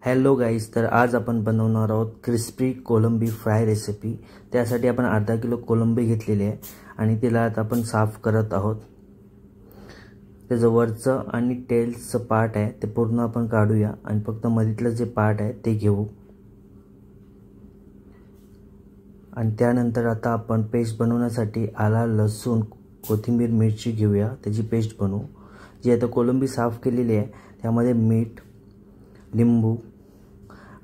Hello guys, तर आज आपण बनवणार आहोत क्रिस्पी कोलंबी फ्राय रेसिपी। त्यासाठी आपण अर्धा किलो कोलंबी घेतलेली आहे आणि तिला आता आपण साफ करत आहोत। त्याचं वरचं आणि टेलचं पार्ट आहे ते पूर्ण आपण काढूया आणि फक्त मधीतलं जे पार्ट आहे ते घेऊ। आणि त्यानंतर आता आपण पेस्ट बनवण्यासाठी आला, लसूण, कोथिंबीर, मिरची घेऊया, त्याची पेस्ट बनवू। जी आता कोलंबी साफ केलेली आहे त्यामध्ये मीठ, लिंबू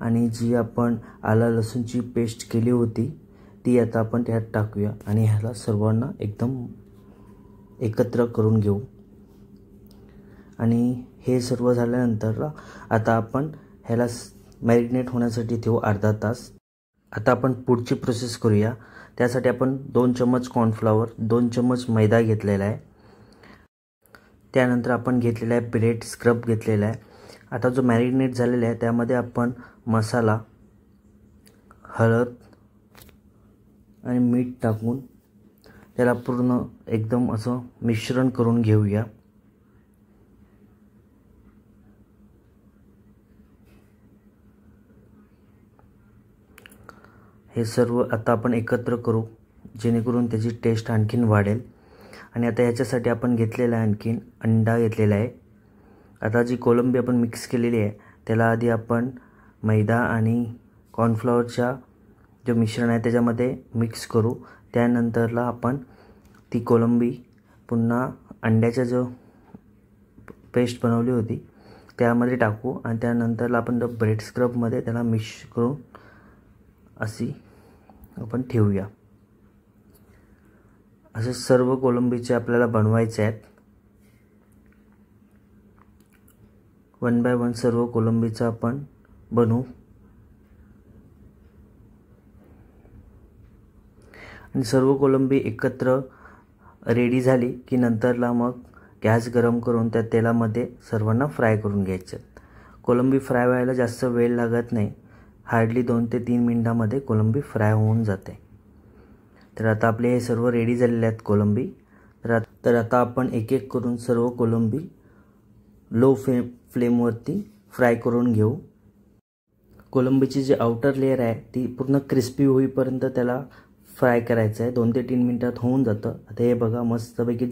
आणि जी आपण आला लसूणची पेस्ट केली होती ती आता आपण त्यात टाकूया आणि ह्याला सर्वांना एकदम एकत्र करून घेऊ। आणि हे सर्व झाल्यानंतर आता आपण ह्याला मॅरिनेट होण्यासाठी ठेवू अर्धा तास। आता आपण पुढची प्रोसेस करूया। त्यासाठी आपण 2 चम्मच कॉर्नफ्लॉवर, 2 चम्मच मैदा घेतलेला आहे। त्यानंतर आपण घेतलेला आहे ब्रेड स्क्रब घेतलेला आहे। आता जो मॅरिनेट झालेला आहे त्यामध्ये आपण मसाला, हळद आणि मीठ टाकून त्याला पूर्ण एकदम असं मिश्रण करून घेऊया। हे सर्व आता आपण एकत्र करू जेणेकरून त्याची टेस्ट आणखीन वाढेल। आणि आता याच्यासाठी आपण घेतलेला आहे आणखीन अंडा घेतलेला आहे। आता जी कोलंबी आपण मिक्स केलेली आहे त्याला आधी आपण मैदा आणि कॉर्नफ्लॉवरच्या जो मिश्रण आहे त्याच्यामध्ये मिक्स करू। त्यानंतरला आपण ती कोलंबी पुन्हा अंड्याच्या जो पेस्ट बनवली होती त्यामध्ये टाकू आणि त्यानंतरला आपण ब्रेड स्क्रबमध्ये त्याला मिक्स करून अशी आपण ठेवूया। असे सर्व कोलंबीचे आपल्याला बनवायचे आहेत। 1 बाय 1 सर्व कोलंबीचा आपण बनवू। आणि सर्व कोलंबी एकत्र रेडी झाली की नंतरला मग गॅस गरम करून त्या तेलामध्ये सर्वांना फ्राय करून घ्यायचे। कोलंबी फ्राय व्हायला जास्त वेळ लागत नाही, हार्डली 2 ते 3 मिनिटांमध्ये कोलंबी फ्राय होऊन जाते। तर आता आपले हे सर्व रेडी झालेले आहेत कोलंबी। तर आता आपण एक एक करून सर्व कोलंबी लो फ्लेमवरती फ्राय करून घेऊ। कोलंबीची जी आउटर लेयर आहे ती पूर्ण क्रिस्पी होईपर्यंत त्याला फ्राय करायचं आहे। 2 ते 3 मिनिटात होऊन जातं। आता हे बघा मस्तपैकी